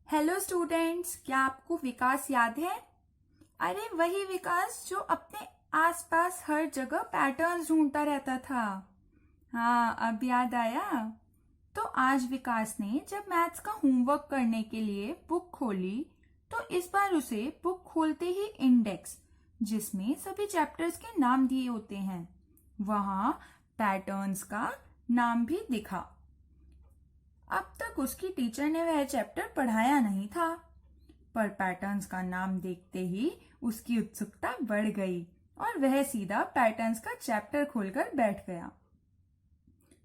Hello students, क्या आपको विकास याद है? अरे वही विकास जो अपने आसपास हर जगह पैटर्न्स ढूंढता रहता था। हाँ, अब याद आया। तो आज विकास ने जब मैथ्स का होमवर्क करने के लिए बुक खोली, तो इस बार उसे बुक खोलते ही इंडेक्स, जिसमें सभी चैप्टर्स के नाम दिए होते हैं, वहां पैटर्न्स का नाम भी दिखा। अब तक उसकी टीचर ने वह चैप्टर पढ़ाया नहीं था, पर पैटर्न्स का नाम देखते ही उसकी उत्सुकता बढ़ गई और वह सीधा पैटर्न्स का चैप्टर खोलकर बैठ गया।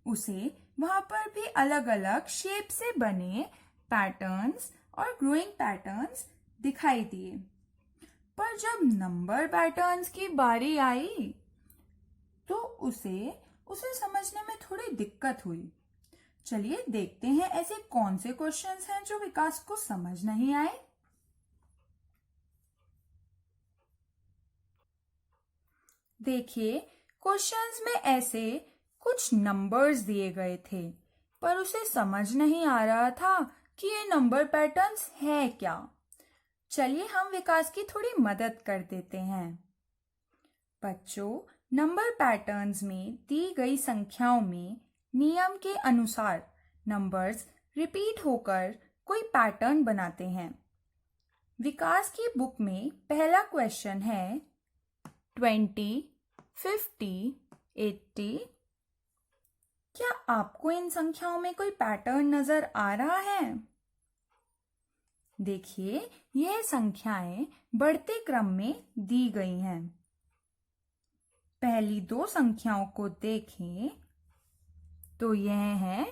उसे वहां पर भी अलग अलग शेप से बने पैटर्न्स और ग्रोइंग पैटर्न्स दिखाई दिए, पर जब नंबर पैटर्न्स की बारी आई तो उसे समझने में थोड़ी दिक्कत हुई। चलिए देखते हैं ऐसे कौन से क्वेश्चंस हैं जो विकास को समझ नहीं आए। देखिए, क्वेश्चंस में ऐसे कुछ नंबर्स दिए गए थे, पर उसे समझ नहीं आ रहा था कि ये नंबर पैटर्न्स है क्या। चलिए हम विकास की थोड़ी मदद कर देते हैं। बच्चों, नंबर पैटर्न्स में दी गई संख्याओं में नियम के अनुसार नंबर्स रिपीट होकर कोई पैटर्न बनाते हैं। विकास की बुक में पहला क्वेश्चन है 20, 50, 80। क्या आपको इन संख्याओं में कोई पैटर्न नजर आ रहा है? देखिए, यह संख्याएं बढ़ते क्रम में दी गई हैं। पहली दो संख्याओं को देखें तो यह है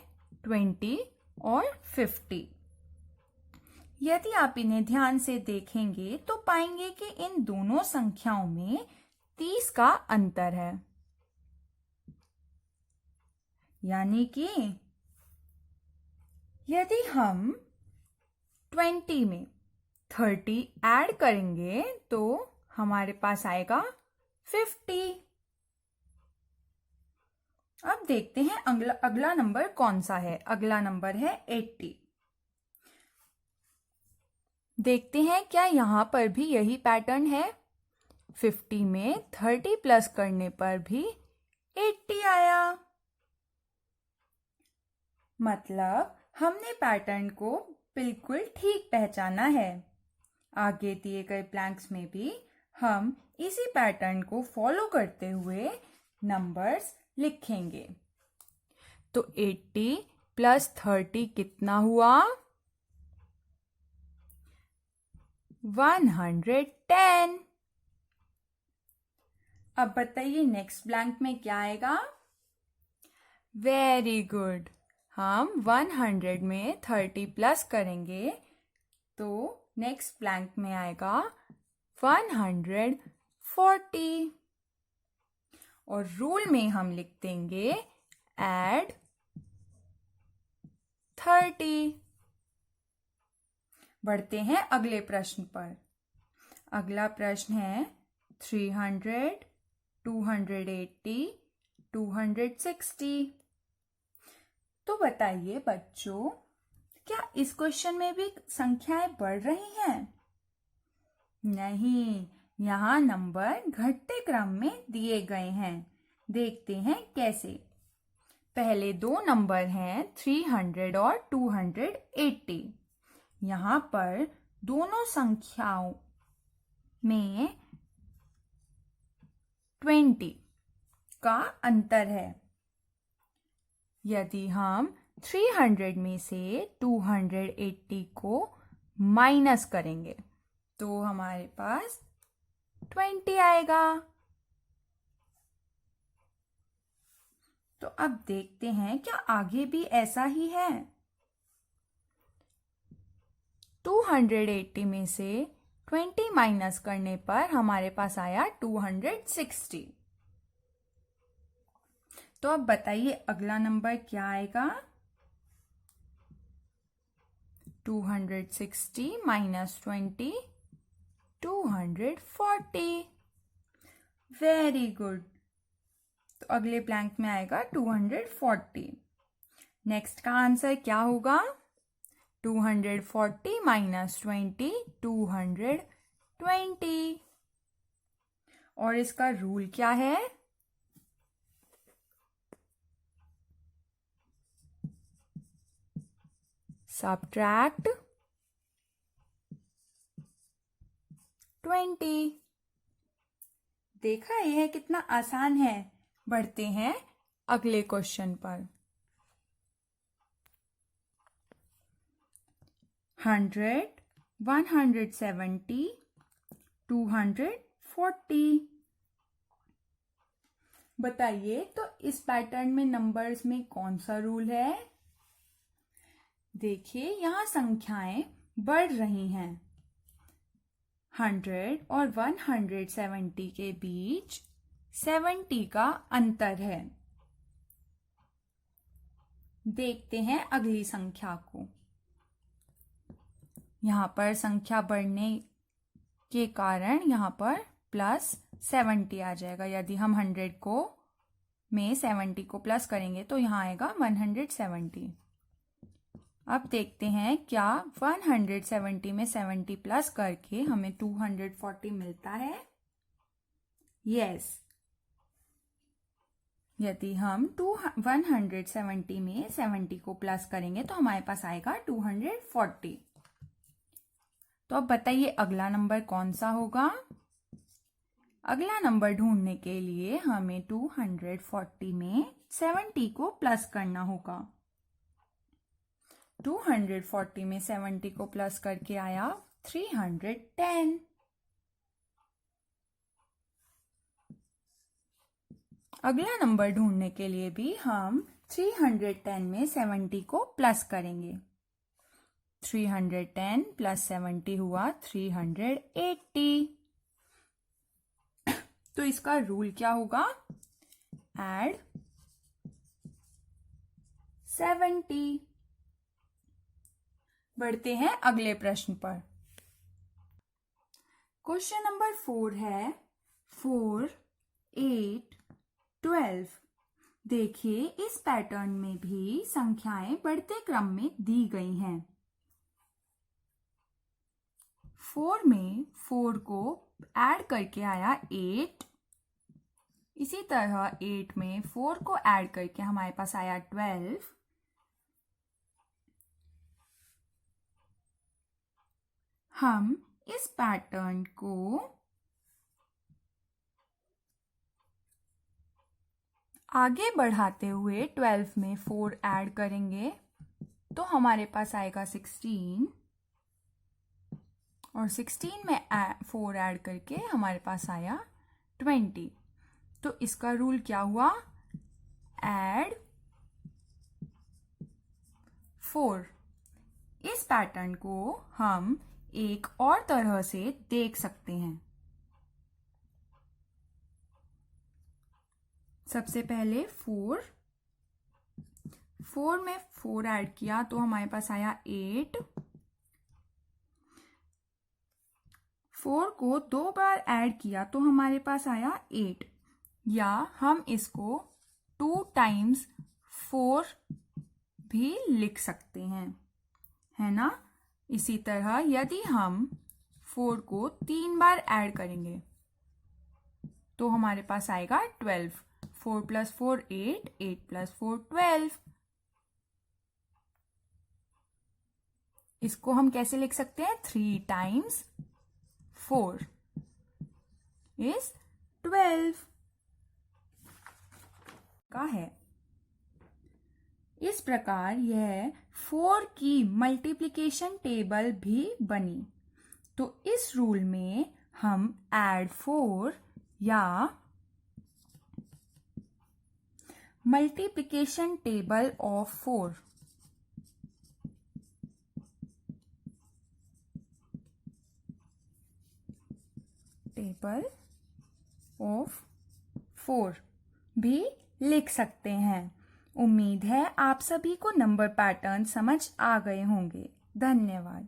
20 और 50। यदि आप इन्हें ध्यान से देखेंगे तो पाएंगे कि इन दोनों संख्याओं में 30 का अंतर है। यानी कि यदि हम 20 में 30 ऐड करेंगे तो हमारे पास आएगा 50। अब देखते हैं अगला नंबर कौन सा है। अगला नंबर है 80। देखते हैं क्या यहां पर भी यही पैटर्न है। 50 में 30 प्लस करने पर भी 80 आया। मतलब हमने पैटर्न को बिल्कुल ठीक पहचाना है। आगे दिए गए ब्लैंक्स में भी हम इसी पैटर्न को फॉलो करते हुए नंबर्स लिखेंगे। तो 80 प्लस 30 कितना हुआ? 110। अब बताइए नेक्स्ट ब्लैंक में क्या आएगा? Very good. हम 100 में 30 प्लस करेंगे तो नेक्स्ट ब्लैंक में आएगा 140। और रूल में हम लिख देंगे ऐड 30। बढ़ते हैं अगले प्रश्न पर। अगला प्रश्न है 300, 280, 260। तो बताइए बच्चों, क्या इस क्वेश्चन में भी संख्याएं बढ़ रही हैं? नहीं, यहाँ नंबर घटते क्रम में दिए गए हैं। देखते हैं कैसे। पहले दो नंबर हैं 300 और 280। यहाँ पर दोनों संख्याओं में 20 का अंतर है। यदि हम 300 में से 280 को माइनस करेंगे तो हमारे पास 20 आएगा। तो अब देखते हैं क्या आगे भी ऐसा ही है। 280 में से 20 माइनस करने पर हमारे पास आया 260। तो अब बताइए अगला नंबर क्या आएगा? 260 माइनस 20, 240। Very good. तो अगले ब्लैंक में आएगा 240। नेक्स्ट का आंसर क्या होगा? 240 माइनस 20, 220। और इसका रूल क्या है? सब्ट्रैक्ट 20। देखा, यह कितना आसान है। बढ़ते हैं अगले क्वेश्चन पर। 100, 170, 240। बताइए तो इस पैटर्न में नंबर्स में कौन सा रूल है? देखिए, यहां संख्याएं बढ़ रही हैं। 100 और 170 के बीच 70 का अंतर है। देखते हैं अगली संख्या को। यहां पर संख्या बढ़ने के कारण यहां पर प्लस 70 आ जाएगा। यदि हम 100 को में 70 को प्लस करेंगे तो यहां आएगा 170। अब देखते हैं क्या 170 में 70 प्लस करके हमें 240 मिलता है? यस। यदि हम 170 में 70 को प्लस करेंगे तो हमारे पास आएगा 240। तो अब बताइए अगला नंबर कौन सा होगा? अगला नंबर ढूंढने के लिए हमें 240 में 70 को प्लस करना होगा। 240 में 70 को प्लस करके आया 310। अगला नंबर ढूंढने के लिए भी हम 310 में 70 को प्लस करेंगे। 310 प्लस 70 हुआ 380। तो इसका रूल क्या होगा? ऐड 70। बढ़ते हैं अगले प्रश्न पर। क्वेश्चन नंबर 4 है 4, 8, 12। देखिए, इस पैटर्न में भी संख्याएं बढ़ते क्रम में दी गई हैं। 4 में 4 को ऐड करके आया 8। इसी तरह 8 में 4 को ऐड करके हमारे पास आया 12। हम इस पैटर्न को आगे बढ़ाते हुए 12 में 4 ऐड करेंगे तो हमारे पास आएगा 16। और 16 में 4 ऐड करके हमारे पास आया 20। तो इसका रूल क्या हुआ? ऐड 4। इस पैटर्न को हम एक और तरह से देख सकते हैं। सबसे पहले 4 में 4 ऐड किया तो हमारे पास आया 8। 4 को 2 बार ऐड किया तो हमारे पास आया 8। या हम इसको 2 टाइम्स 4 भी लिख सकते हैं, है ना? इसी तरह यदि हम 4 को 3 बार ऐड करेंगे तो हमारे पास आएगा 12। 4 प्लस 4 8, 8 प्लस 4 12। इसको हम कैसे लिख सकते हैं? 3 टाइम्स 4 इज 12 का है। इस प्रकार यह 4 की मल्टीप्लिकेशन टेबल भी बनी। तो इस रूल में हम ऐड 4 या multiplication table of 4 table of 4 भी लिख सकते हैं। उम्मीद है आप सभी को नंबर पैटर्न समझ आ गए होंगे। धन्यवाद।